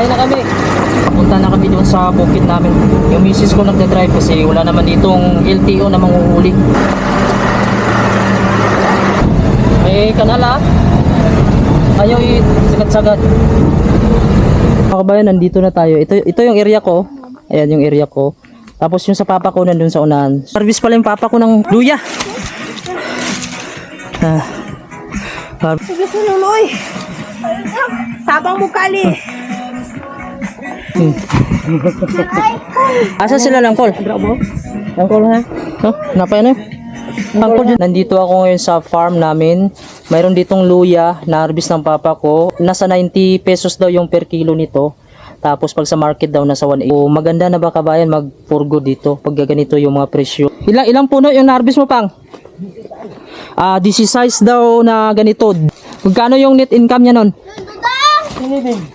Biyahe na kami. Punta na kami doon sa bukid namin. Yung misis ko nagda-drive kasi wala naman ditong LTO na manghuhuli. May kanala. Ayaw sagad-sagad. Mga kabayan, nandito na tayo. Ito yung area ko. Ayan yung area ko. Tapos yung sa papa ko nandun sa unahan. Service pala yung papa ko ng luya. Sige sunuloy. Sabang mukali. Asa sila Langkol? Langkol ha? Huh? Napay na? Langkol. Nandito ako ngayon sa farm namin. Mayroon ditong luya na harvest ng papa ko. Nasa 90 pesos daw yung per kilo nito. Tapos pag sa market daw nasa 180. So, maganda na ba kabayan magpurgo dito pag ganito yung mga presyo. Ilang puno yung na-harvest mo pang? This is size daw na ganito. Magkano yung net income niya nun?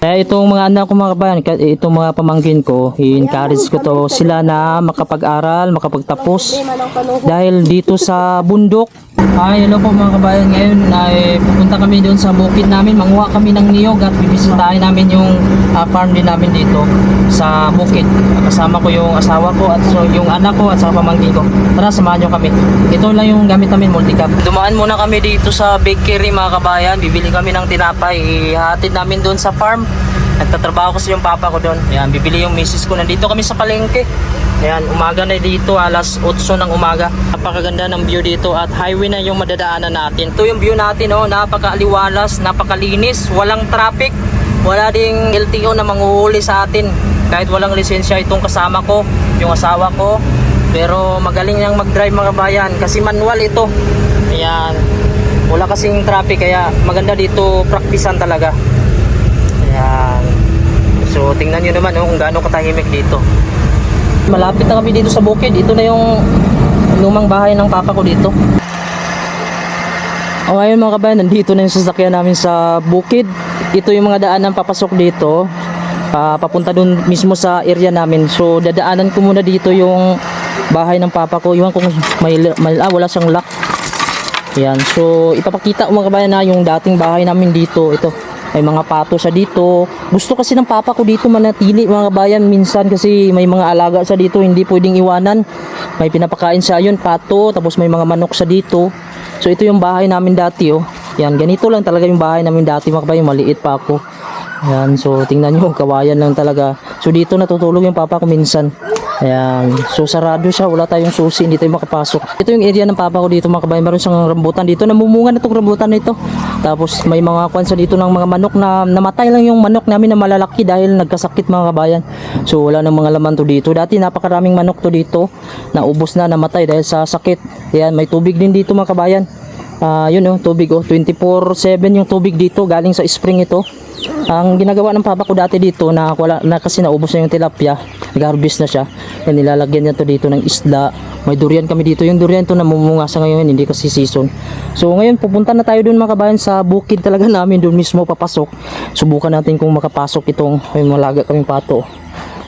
Itong mga anak ko mga kabayan, itong mga pamangkin ko, i-encourage ko to sila na makapag-aral, makapagtapos. Dahil dito sa bundok. Hello po mga kabayan, ngayon ay pupunta kami doon sa bukid namin, manguha kami ng niyog at bibisitahin namin yung farm din namin dito sa bukid. Kasama ko yung asawa ko at so, yung anak ko at sa pamangkin ko. Tara, samahan nyo kami. Ito lang yung gamit namin, multicab. Dumaan muna kami dito sa bakery mga kabayan, bibili kami ng tinapay, ihatid namin doon sa farm. Nagtatrabaho kasi yung papa ko doon. Ayan, bibili yung misis ko. Nandito kami sa palengke. Ayan, umaga na dito, alas 8 ng umaga. Napakaganda ng view dito at highway na yung madadaanan natin. Ito yung view natin, oh, napakaaliwalas, napakalinis, walang traffic, wala ding LTO na manghuhuli sa atin. Kahit walang lisensya itong kasama ko, yung asawa ko. Pero magaling niyang mag-drive mga bayan kasi manual ito. Ayan, wala kasing traffic kaya maganda dito, praktisan talaga. Ayan. So tingnan nyo naman kung gaano katahimik dito. Malapit na kami dito sa bukid. Ito na yung lumang bahay ng papa ko dito. Ngayon mga kabayan, nandito na yung sasakyan namin sa bukid. Ito yung mga daanan papasok dito, papunta dun mismo sa area namin. So dadaanan ko muna dito yung bahay ng papa ko. Iwan kung wala siyang lock. Ayan. So ipapakita ko mga kabayan na yung dating bahay namin dito. Ito, may mga pato siya dito. Gusto kasi ng papa ko dito manatili mga bayan minsan kasi may mga alaga siya dito, hindi pwedeng iwanan. May pinapakain siya, yun, pato, tapos may mga manok siya dito. So ito yung bahay namin dati, oh. Yan, ganito lang talaga yung bahay namin dati mga kabayan, maliit pa ako. Yan, so tingnan nyo, kawayan lang talaga. So dito natutulog yung papa ko minsan. Ayan, so sarado siya, wala tayong susi, hindi tayo makapasok. Ito yung area ng papa ko dito mga kabayan, meron siyang rambutan dito, namumunga na itong rambutan na ito. Tapos may mga kwansa dito ng mga manok na namatay lang yung manok namin na malalaki dahil nagkasakit mga kabayan. So wala nang mga laman to dito. Dati napakaraming manok to dito, naubos na, namatay dahil sa sakit. Ayan, may tubig din dito mga kabayan. Yun oh, tubig oh, 24/7 yung tubig dito, galing sa spring ito. Ang ginagawa ng papa ko dati dito na wala na kasi naubos na yung tilapia, nag-harvest na siya. Yan, nilalagyan niya to dito ng isda. May durian kami dito. Yung durian to namumunga sa ngayon, hindi kasi season. So ngayon pupunta na tayo doon mga kabayan sa bukid talaga namin, doon mismo papasok. Subukan natin kung makapasok itong may malaga kaming pato.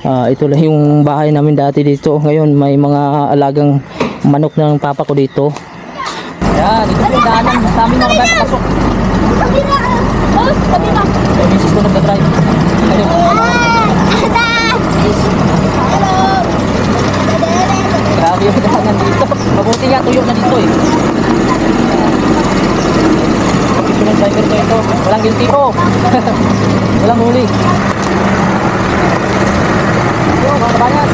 Ito lang yung bahay namin dati dito. Ngayon may mga alagang manok ng papa ko dito. Yan, ito yung daanan sa amin mga kabayan, pasok. May misis ko nagda-drive. Grabe yung daanan dito. Mabuti nga tuyo na dito eh. Ito ng driver ko ito. Walang guilty po. Walang huli. Ito mga kabayan.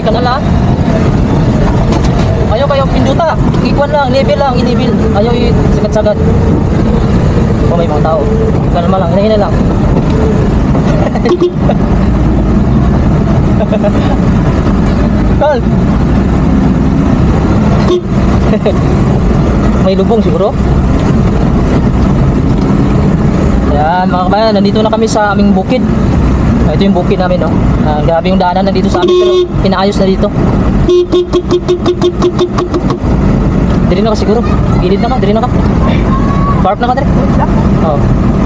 Kanala. Ayaw kayo pinduta. Ikuan lang, level lang, i-level. Ayaw sagad-sagad. Oh, may mga tao. Kalma lang, hinahin lang. Kal. May lubong siguro. Yan mga kabayan, nandito na kami sa aming bukid. Ito yung bukid namin, no? Grabe yung daanan na dito sa amin, pero inaayos na dito. Dili na ka siguro. Gilid na ka, dili na ka. Park na ka, dali. Oh.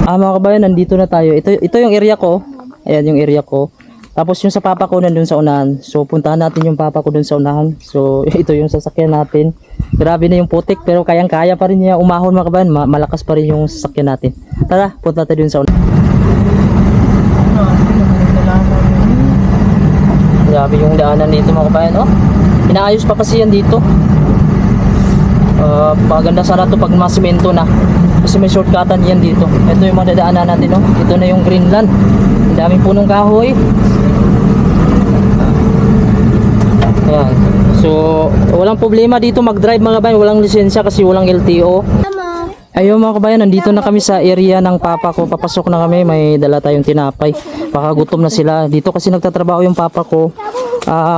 Mga kabayan, nandito na tayo. Ito yung area ko. Ayan yung area ko. Tapos yung sa papa ko nandun sa unahan. So puntahan natin yung papa ko dun sa unahan. So ito yung sasakyan natin. Grabe na yung putik, pero kayang-kaya pa rin niya umahon, mga kabayan. Malakas pa rin yung sasakyan natin. Tara, punta tayo dun sa unahan. Grabe yung daanan dito, mga kabayan. Oh, inaayos pa kasi yan dito. Paganda sana to pag masimento na. Kasi may shortcutan yan dito. Ito yung madadaanan natin, oh. Ito na yung Greenland. Ang daming punong kahoy. Ayan. So, walang problema dito mag-drive, mga kabayan. Walang lisensya kasi walang LTO. Ayun, mga kabayan, nandito na kami sa area ng papa ko. Papasok na kami, may dala tayong tinapay. Baka gutom na sila. Dito kasi nagtatrabaho yung papa ko.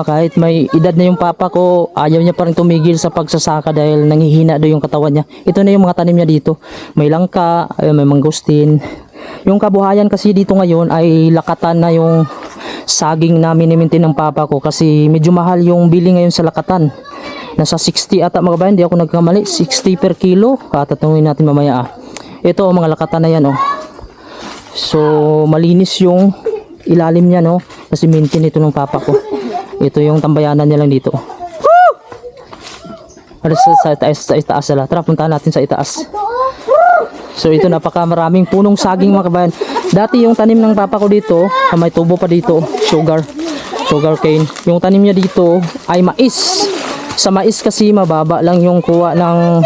Kahit may edad na yung papa ko, ayaw niya pa rin tumigil sa pagsasaka dahil nanghihina daw yung katawan niya. Ito na yung mga tanim niya dito. May langka, may mangustin. Yung kabuhayan kasi dito ngayon ay lakatan na yung saging na minimintin ng papa ko kasi medyo mahal yung bili ngayon sa lakatan. Nasa 60 ata, mga kabayan, hindi ako nagkamali, 60 per kilo. Tatanungin natin mamaya. Ito mga lakatan na yan, oh. So malinis yung ilalim niya, no, kasi maintain ito ng papa ko. Ito yung tambayanan niya lang dito. Sa itaas sila. Tara, puntahan natin sa itaas. So ito, napakamaraming punong saging, mga kabayan. Dati yung tanim ng papa ko dito, may tubo pa dito, sugar cane. Yung tanim niya dito ay mais. Sa mais kasi mababa lang yung kuha ng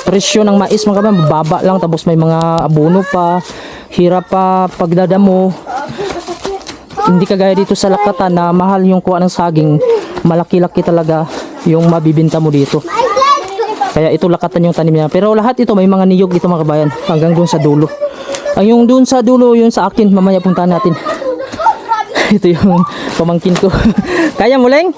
presyo ng mais, mga kabayan. Mababa lang, tapos may mga abono pa, hirap pa pagdadamo. Hindi kagaya dito sa lakatan na mahal yung kuha ng saging. Malaki-laki talaga yung mabibinta mo dito. Kaya ito lakatan yung tanim niya. Pero lahat ito may mga niyog dito, mga kabayan. Hanggang doon sa dulo. Ang yung doon sa dulo, yun sa akin. Mamaya puntahan natin. Ito yung pamangkin ko. Kaya mo, Leng?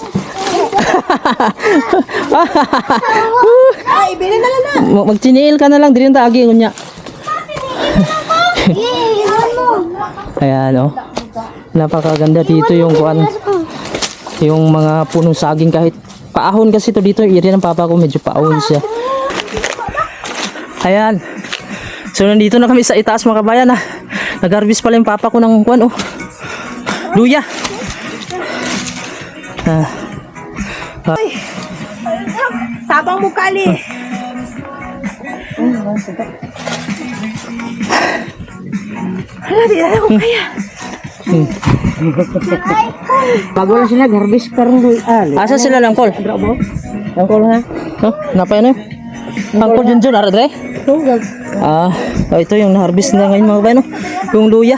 Ay, ibili na lang na. Magchiniil ka na lang. Dili yung taagi. Ngunya. Ayan, oh. Napakaganda dito yung kuan. Yung mga punong saging, kahit paahon kasi to dito. Area ng papa ko, medyo paahon siya. Ayan. So nandito na kami sa itaas, mga kabayan, ha. Nag-harvest pala yung papa ko ng kuan, oh. Luya. Sabang mukali. Hala, di na ako kaya. Bago lang sila garbis karong Asa sila langkol? Langkol, ha? Oh, napay na yun? Langkol dyan, ara dre? Ito yung na-harvest na ngayon, mga kabayan, no? Yung luya.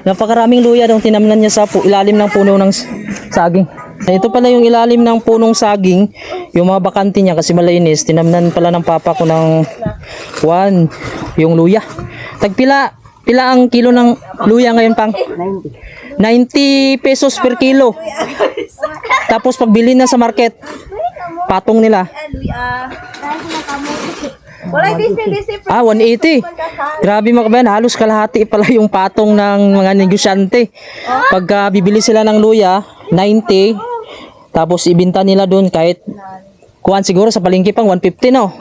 Napakaraming luya daw tinamnan niya sa ilalim ng puno ng saging. Ito pala yung ilalim ng punong saging, yung mga bakante niya kasi malinis. Tinamnan pala ng papa ko ng yung luya. Tagpila ang kilo ng luya ngayon, pang? 90 pesos per kilo. Tapos pagbili na sa market, patong nila. Wala Disney. 180. Grabe, mga kabayan, halos kalahati pala yung patong ng mga negosyante. Pagka bibili sila ng luya, 90. Tapos ibinta nila doon kahit siguro sa palengke pang 150, no?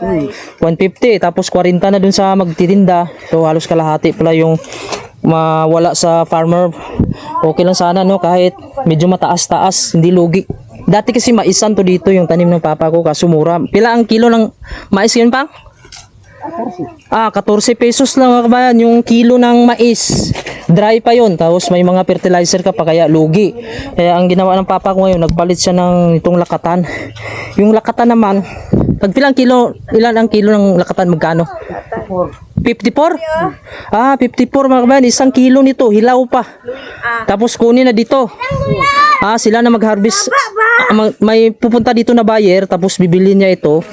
150. Tapos 40 na doon sa magtitinda. So halos kalahati pala yung mawala sa farmer. Okay lang sana, no, kahit medyo mataas-taas, hindi lugi. Dati kasi maisan to dito yung tanim ng papa ko, kaso mura. Pila ang kilo ng mais yun, pang? 14 pesos lang, mga kabayan, yung kilo ng mais. Dry pa yun, tapos may mga fertilizer ka pa, kaya lugi. Kaya ang ginawa ng papa ko ngayon, nagpalit siya ng itong lakatan. Yung lakatan naman, ilan ang kilo ng lakatan, magkano? 54? 54, mga kabayan, isang kilo nito, hilaw pa. Tapos kunin na dito. Sila na mag-harvest. May pupunta dito na buyer, tapos bibili niya ito.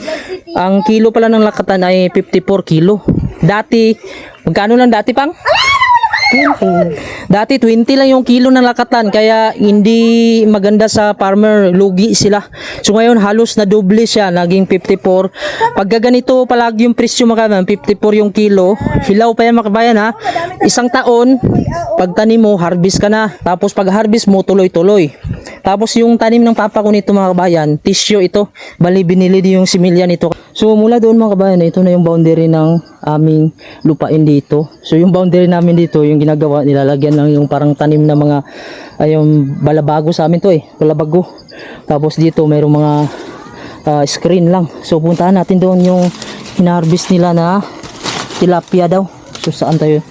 Ang kilo pala ng lakatan ay 54 kilo. Dati, magkano lang dati, pang? Dati 20 lang yung kilo ng lakatan kaya hindi maganda sa farmer, lugi sila. So ngayon halos na doble siya, naging 54. Pag ganito palagi yung presyo mga kabayan, 54 yung kilo. Hilaw pa yan mga kabayan ha. Isang taon, pag tanim mo, harvest ka na. Tapos pag harvest mo, tuloy-tuloy. Tapos yung tanim ng papa ko nito mga kabayan, tissue ito. Bali binili din yung similya nito. So mula doon mga kabayan, ito na yung boundary ng aming lupain dito. So yung boundary namin dito, yung ginagawa, nilalagyan lang yung parang tanim na mga yung balabago sa amin to balabago. Tapos dito mayroong mga screen lang. So puntahan natin doon yung hinarvest nila na tilapia daw. So saan tayo?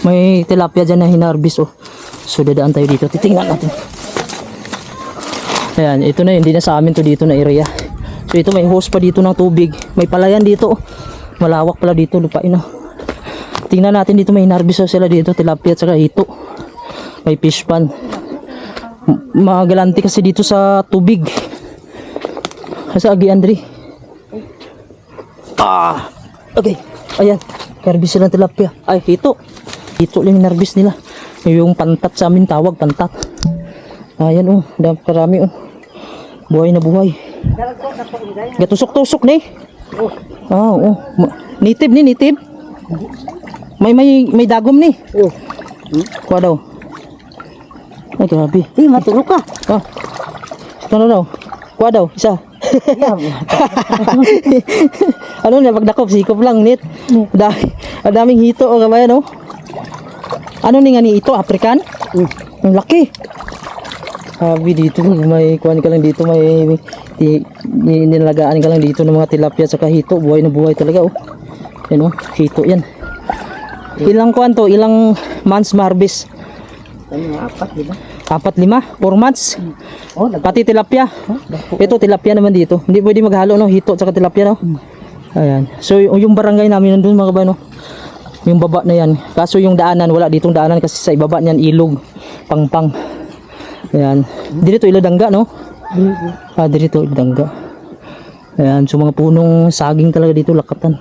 May tilapia dyan na hinarvest So dadaan tayo dito, titingnan natin. Ayan, ito na, hindi na sa amin to dito na area. So ito may hose pa dito ng tubig. May palayan dito. Malawak pala dito lupain Tingnan natin dito, may hinarvest sila dito, tilapia at saka hito. May fish pan. Magalanti kasi dito sa tubig. Sa Agi Andre. Okay. Ayan. Harvest sila ng tilapia. Ay, hito. Hito lang yung harvest nila. Yung pantat sa amin tawag, pantat. Ayan karami Buhay na buhay. Gatusok-tusok ni. Native ni, native. May dagom ni. Kuha daw. Ay, grabe. Matulog ka. Ito na daw. Kuha daw, isa. Ano na, pagdakop, sikop lang, nit. Daming hito, kabayan, Ano ni nga ni ito, African? Ang laki. Sabi dito, may kuhan ka lang dito, may nilalagaan ka lang dito ng mga tilapia sa hito. Buhay na buhay talaga, Yan, hito yan. Ilang kuhan to, ilang months ma-harvest? 4, diba? 4, 5, 4 months. Pati tilapia. Ito tilapia naman dito. Hindi pwede maghalo hito at tilapia Ayan. So yung barangay namin nandun mga kabayan Yung baba na yan. Kaso yung daanan, wala ditong daanan kasi sa ibaba niyan ilog. Pangpang. Ayan. Dito Ilodangga dito Ilodangga. Ayan. So mga punong saging talaga dito, lakatan.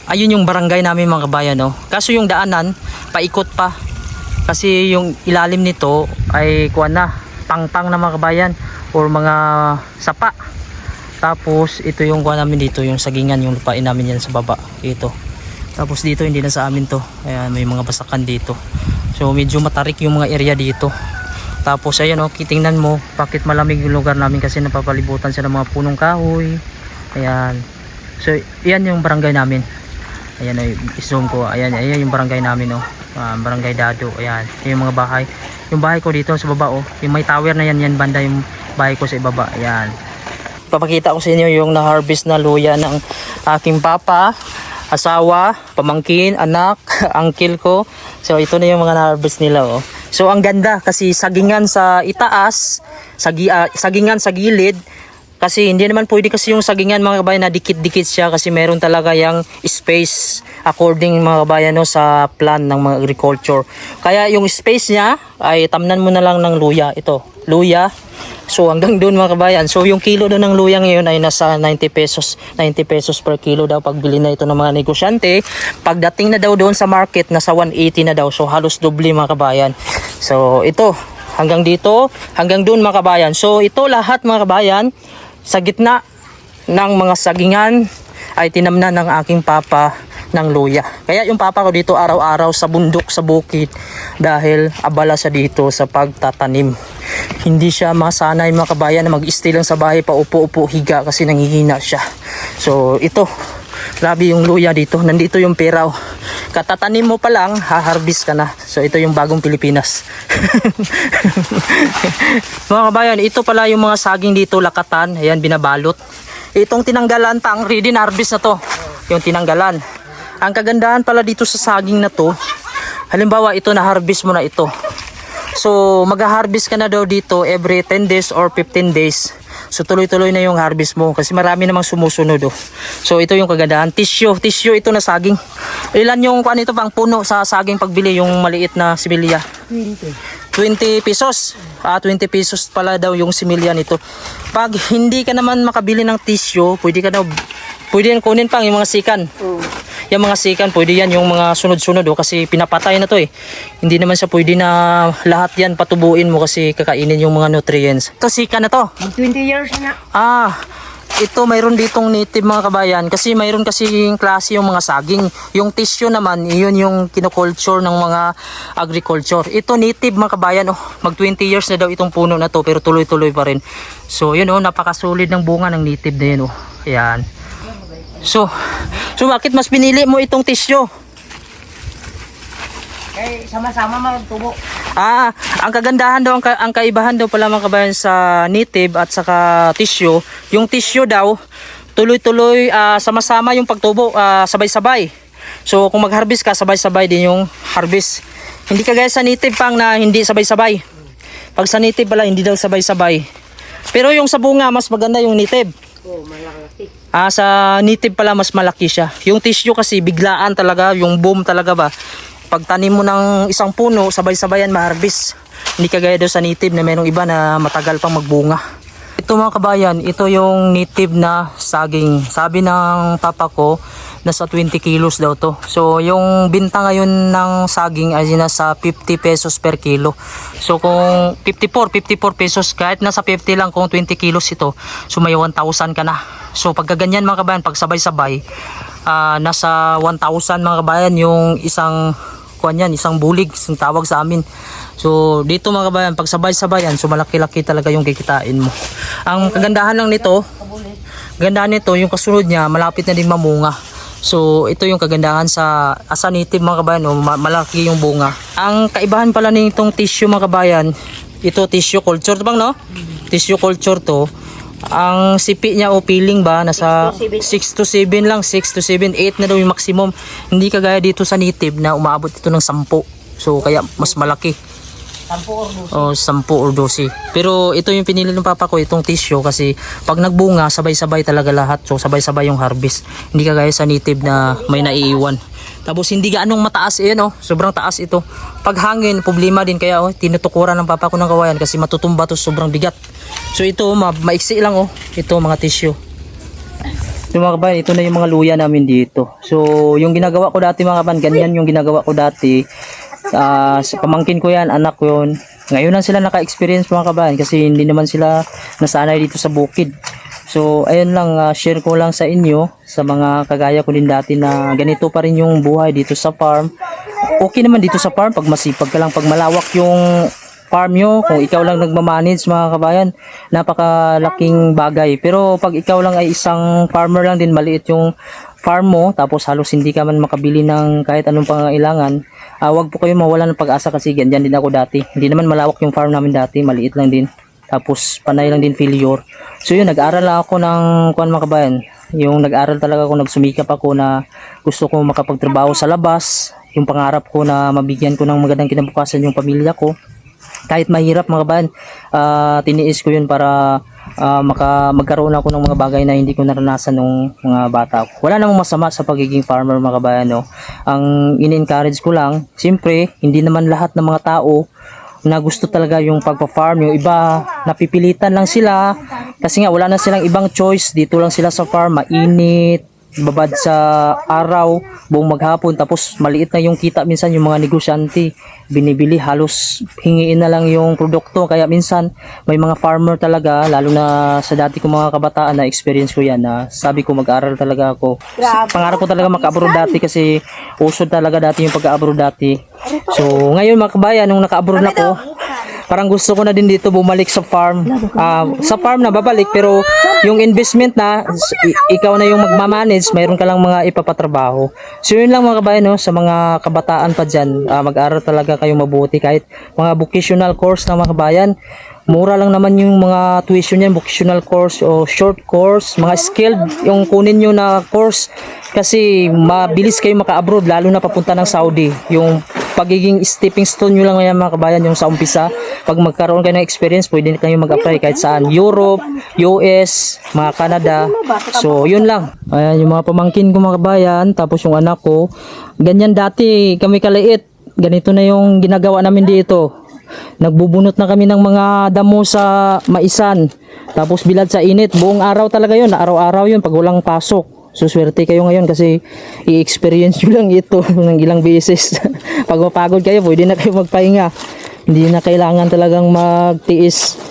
Ayun yung barangay namin mga kabayan Kaso yung daanan, paikot pa. Kasi yung ilalim nito ay pangpang na mga kabayan or mga sapa. Tapos ito yung namin dito, yung sagingan, yung lupain namin yan sa baba. Ito. Tapos dito hindi na sa amin to. Ayan, may mga basakan dito. So medyo matarik yung mga area dito. Tapos ayan kitingnan mo bakit malamig yung lugar namin kasi napapalibutan siya ng mga punong kahoy. Ayan. So yan yung barangay namin. Ayan i-zoom ko. Ayan yung barangay namin Barangay Dado. Ayan, yung mga bahay. Yung bahay ko dito sa baba yung may tower na yan banda yung bahay ko sa ibaba. Ayan. Papakita ko sa inyo yung na-harvest na luya ng aking papa, asawa, pamangkin, anak, uncle ko. So ito na yung mga na-harvest nila So ang ganda kasi sagingan sa itaas, sagingan sa gilid. Kasi hindi naman pwede kasi yung sagingan mga kabayan na dikit-dikit siya kasi meron talaga yung space according mga kabayan sa plan ng mga agriculture. Kaya yung space niya ay tamnan mo na lang ng luya. Ito, luya. So hanggang doon mga kabayan. So yung kilo doon ng luya ngayon ay nasa 90 pesos. 90 pesos per kilo daw pagbili na ito ng mga negosyante. Pagdating na daw doon sa market, nasa 180 na daw. So halos doble mga kabayan. So ito, hanggang dito, hanggang doon mga kabayan. So ito lahat mga kabayan, sa gitna ng mga sagingan ay tinamnan ng aking papa ng luya. Kaya yung papa ko dito araw-araw sa bundok, sa bukid dahil abala siya dito sa pagtatanim. Hindi siya masanay mga kabayan na mag-stay lang sa bahay pa upo-upo higa kasi nanghihina siya. So ito, grabe yung luya dito. Nandito yung pera. Katatanim mo pa lang, ha-harvest ka na. So ito yung bagong Pilipinas. Mga kabayan, ito pala yung mga saging dito, lakatan. Ayan, binabalot. Itong tinanggalan pa, ang ready na harvest na to. Yung tinanggalan. Ang kagandahan pala dito sa saging na to, halimbawa ito na harvest mo na ito. So mag-harvest ka na daw dito every 10 days or 15 days. So tuloy-tuloy na yung harvest mo kasi marami namang sumusunod So ito yung kagandahan. Tissue ito na saging. Ilan yung kuan ito pang puno sa saging pagbili, yung maliit na similya? 20 pesos. 20 pesos pala daw yung similya nito. Pag hindi ka naman makabili ng tissue, pwede yan kunin pang yung mga sikan. yung mga sikan, pwede yan yung mga sunod-sunod kasi pinapatay na to eh. Hindi naman siya pwede na lahat yan patubuin mo kasi kakainin yung mga nutrients. Ito sikan na to. 20 years na. Ito mayroon ditong native mga kabayan kasi mayroon kasing klase yung mga saging. Yung tissue naman, iyon yung kinoculture ng mga agriculture. Ito native mga kabayan, mag 20 years na daw itong puno na to pero tuloy-tuloy pa rin. So yun napakasolid ng bunga ng native na yun Ayan. So bakit mas pinili mo itong tissue? Eh, sama-sama magtubo. Ang kagandahan daw, ang kaibahan daw pala mga kabayan sa native at saka tissue, yung tissue daw, tuloy-tuloy, sama-sama yung pagtubo, sabay-sabay. So kung mag-harvest ka, sabay-sabay din yung harvest. Hindi kagaya sa native pang na hindi sabay-sabay. Pag sa native pala, hindi daw sabay-sabay. Pero yung sa bunga, mas maganda yung native. Malaki. Sa native pala, mas malaki siya. Yung tissue kasi, biglaan talaga, yung boom talaga ba. Pag tanim mo ng isang puno, sabay-sabayan ma-harvest. Hindi kagaya doon sa native na mayroong iba na matagal pang magbunga. Ito mga kabayan, ito yung native na saging. Sabi ng papa ko, nasa 20 kilos daw to. So yung binta ngayon ng saging ay nasa 50 pesos per kilo. So kung 54 pesos, kahit nasa 50 lang kung 20 kilos ito, so may 1,000 ka na. So pag ganyan mga kabayan, pag sabay-sabay, nasa 1,000 mga kabayan yung isang isang bulig, isang tawag sa amin. So dito mga kabayan, pag sabay-sabayan, so malaki-laki talaga yung kikitain mo. Ang kagandahan lang nito, yung kasunod niya, malapit na din mamunga. So ito yung kagandahan sa native mga kabayan, malaki yung bunga. Ang kaibahan pala nitong tissue mga kabayan, ito tissue culture bang Tissue culture to. Ang sipi niya peeling ba nasa 6 to 7 lang, 6 to 7, 8 na daw yung maximum. Hindi kagaya dito sa native na umaabot ito ng 10. So kaya mas malaki. 10 or 12. Pero ito yung pinili ng papa ko, itong tissue, kasi pag nagbunga sabay-sabay talaga lahat. So sabay-sabay yung harvest. Hindi kagaya sa native na may naiiwan. Tapos hindi gaanong mataas sobrang taas ito. Pag hangin, problema din, kaya tinutukuran ng papa ko ng kawayan kasi matutumba to, sobrang bigat. So ito maiksi lang ito mga tissue. Ito mga kabayan, ito na yung mga luya namin dito. So yung ginagawa ko dati mga kabayan, ganyan yung ginagawa ko dati. Sa pamangkin ko yan, anak ko yun. Ngayon lang sila naka-experience mga kabayan kasi hindi naman sila nasanay dito sa bukid. So ayun lang, share ko lang sa inyo, sa mga kagaya ko din dati na ganito pa rin yung buhay dito sa farm. Okay naman dito sa farm pag masipag ka lang, pag malawak yung farm nyo, kung ikaw lang nagmamanage mga kabayan, napakalaking bagay. Pero pag ikaw lang ay isang farmer lang din, maliit yung farm mo, tapos halos hindi ka man makabili ng kahit anong pangangailangan, wag po kayo mawala ng pag-asa kasi ganyan din ako dati. Hindi naman malawak yung farm namin dati, maliit lang din. Tapos panay lang din failure. So yun, nag-aral lang ako ng mga kabayan. Yung nag-aral talaga ako, nagsumikap ako na gusto ko makapagtrabaho sa labas. Yung pangarap ko na mabigyan ko ng magandang kinabukasan yung pamilya ko. Kahit mahirap mga kabayan, tiniis ko yun para magkaroon ako ng mga bagay na hindi ko naranasan nung mga bata ko. Wala namang masama sa pagiging farmer mga kabayan. Ang in-encourage ko lang, siyempre, hindi naman lahat ng mga tao na gusto talaga yung pagpa-farm. Yung iba, napipilitan lang sila kasi nga wala na silang ibang choice. Dito lang sila sa farm, mainit, babad sa araw, buong maghapon, tapos maliit na yung kita. Minsan yung mga negosyante, binibili, halos hingiin na lang yung produkto. Kaya minsan may mga farmer talaga, lalo na sa dati kong mga kabataan na experience ko yan, na sabi ko mag-aral talaga ako. Pangarap ko talaga maka-abroad dati kasi usod talaga dati yung pag-abroad dati. So ngayon mga kabayan, nung naka-abroad na ko, parang gusto ko na din dito bumalik sa farm. Sa farm na babalik, pero yung investment na ikaw na yung magmamanage, mayroon ka lang mga ipapatrabaho. So yun lang mga kabayan, sa mga kabataan pa dyan, mag-aral talaga kayo mabuti. Kahit mga vocational course na mga kabayan, mura lang naman yung mga tuition yan, vocational course o short course, mga skilled yung kunin nyo na course, kasi mabilis kayo maka-abroad, lalo na papunta ng Saudi. Yung pagiging stepping stone nyo lang yan mga kabayan, yung sa umpisa. Pag magkaroon kayo ng experience, pwede kayo mag-apply kahit saan, Europe, US, mga Canada. So yun lang. Ayan yung mga pamangkin ko mga kabayan, tapos yung anak ko, ganyan dati kami kaliit, ganito na yung ginagawa namin dito. Nagbubunot na kami ng mga damo sa maisan, tapos bilad sa init, buong araw talaga yun, araw-araw yun pag walang pasok. So swerte kayo ngayon kasi i-experience nyo lang ito ng ilang beses. Pag mapagod kayo, pwede na kayo magpahinga. Hindi na kailangan talagang magtiis.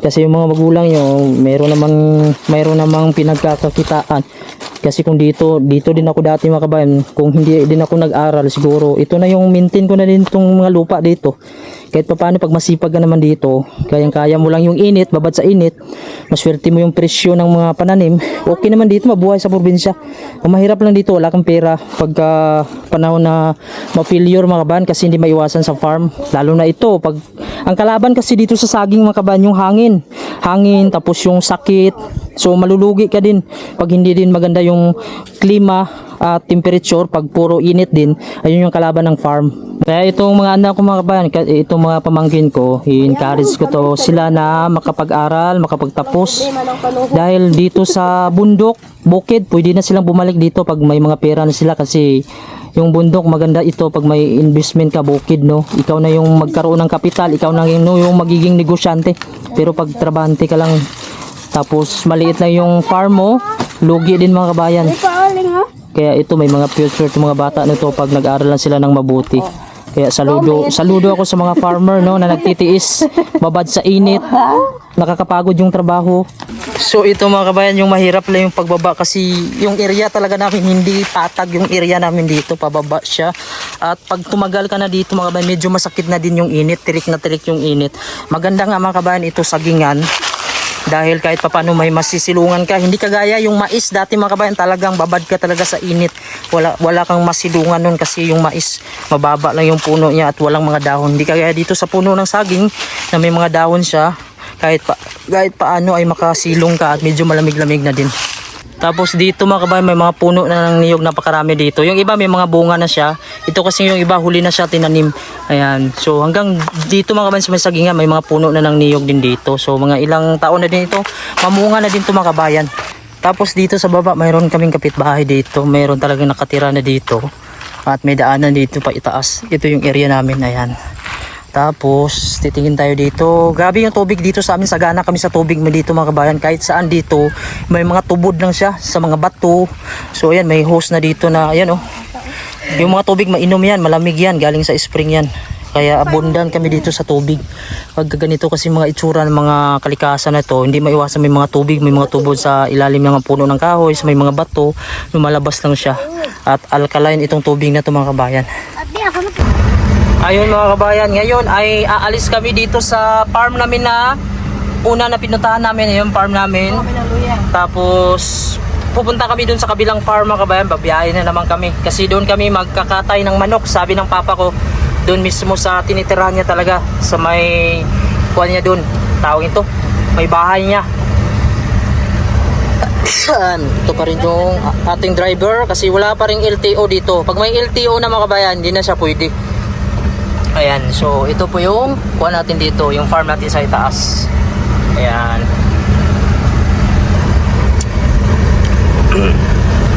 Kasi yung mga magulang nyo, mayroon namang pinagkakakitaan. Kasi kung dito din ako dati mga kabayan, kung hindi din ako nag-aral siguro, ito na yung maintain ko na din itong mga lupa dito. Kahit pa paano pag masipag ka naman dito, kayang-kaya mo lang yung init, babad sa init, maswerte mo yung presyo ng mga pananim, okay naman dito, mabuhay sa probinsya. Ang mahirap lang dito, wala kang pera pagka panahon na ma-failure mga kabayan kasi hindi maiwasan sa farm. Lalo na ito, pag ang kalaban kasi dito sa saging mga kabayan, yung hangin, tapos yung sakit. So malulugi ka din pag hindi din maganda yung klima at temperature, pag puro init din, ayun yung kalaban ng farm. Kaya itong mga anak ko mga kabayan, itong mga pamangkin ko, i-encourage ko to sila na makapag-aral, makapagtapos. Dahil dito sa bundok, bukid, pwede na silang bumalik dito pag may mga pera na sila kasi yung bundok maganda ito pag may investment ka, bukid, no? Ikaw na yung magkaroon ng kapital, ikaw na yung magiging negosyante. Pero pag trabahante ka lang, tapos maliit lang yung farm mo, lugi din mga kabayan. Kaya ito may mga future itong mga bata nito pag nag-aaral lang sila ng mabuti. Kaya saludo ako sa mga farmer, no, na nagtitiis, babad sa init, nakakapagod yung trabaho. So ito mga kabayan, yung mahirap lang yung pagbaba kasi yung area talaga namin hindi patag, yung area namin dito pababa siya. At pag tumagal ka na dito mga kabayan, medyo masakit na din yung init, tirik na tirik yung init. Maganda nga mga kabayan ito sagingan. Dahil kahit papano may masisilungan ka, hindi kagaya yung mais dati mga kabayan, talagang babad ka talaga sa init. Wala kang masilungan nun kasi yung mais mababa lang yung puno niya at walang mga dahon. Hindi kagaya dito sa puno ng saging na may mga dahon siya, kahit paano ay makasilong ka at medyo malamig-lamig na din. Tapos dito mga kabayan, may mga puno na ng niyog, napakarami dito. Yung iba may mga bunga na siya. Ito kasi yung iba huli na siya tinanim. Ayan. So hanggang dito mga kabayan sa may sagingan, may mga puno na ng niyog din dito. So mga ilang taon na din ito, mamunga na din ito mga kabayan. Tapos dito sa baba, mayroon kaming kapitbahay dito. Mayroon talagang nakatira na dito. At may daanan dito pa itaas. Ito yung area namin. Ayan. Tapos titingin tayo dito. Grabe yung tubig dito sa amin, sagana kami sa tubig mo dito mga kabayan. Kahit saan dito may mga tubod lang siya sa mga bato. So ayan, may hose na dito na ayan, oh. Yung mga tubig mainom yan, malamig yan, galing sa spring yan. Kaya abundan kami dito sa tubig. Pag ganito kasi mga itsura ng mga kalikasan na to, hindi maiwasan may mga tubig, may mga tubod sa ilalim ng mga puno ng kahoy, sa may mga bato, lumalabas lang siya. At alkaline itong tubig na to mga kabayan. Ayun mga kabayan, ngayon ay aalis kami dito sa farm namin na una na pinuntahan namin, yung farm namin. Tapos pupunta kami dun sa kabilang farm mga kabayan, babiyahin na naman kami. Kasi doon kami magkakatay ng manok, sabi ng papa ko. Doon mismo sa tinitirahan niya talaga, sa may kuwan niya doon, tawag ito, may bahay niya. Ito pa rin yung ating driver kasi wala pa rin LTO dito. Pag may LTO na mga kabayan, hindi na siya pwede. Ayan, so ito po yung kuha natin dito, yung farm natin sa itaas. Ayan.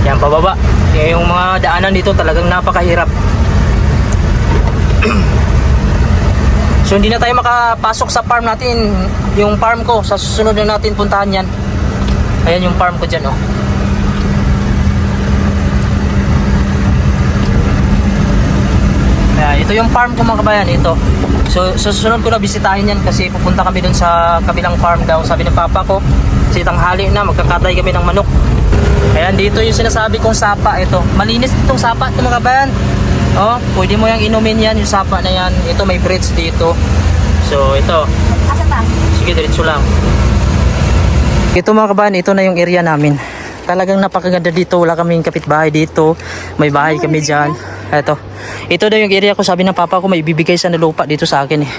Yan, pababa. Kaya yung mga daanan dito talagang napakahirap. So hindi na tayo makapasok sa farm natin. Yung farm ko, sa susunod na natin puntahan yan. Ayan yung farm ko dyan, oh. Ito yung farm ko mga kabayan, ito. So susunod ko na bisitahin yan kasi pupunta kami dun sa kabilang farm daw, sabi ng papa ko. Kasi tanghali na, magkakatay kami ng manok. Ayan, dito yung sinasabi kong sapa, ito. Malinis itong sapa ito mga kabayan. Oh, pwede mo yung inumin yan, yung sapa na yan. Ito may bridge dito. So ito. Sige, diretso lang. Ito mga kabayan, ito na yung area namin. Talagang napakaganda dito, wala kaming kapitbahay dito. May bahay kami dyan. Ito daw yung area ko, sabi ng papa ko may ibibigay sa lupa dito sa akin eh.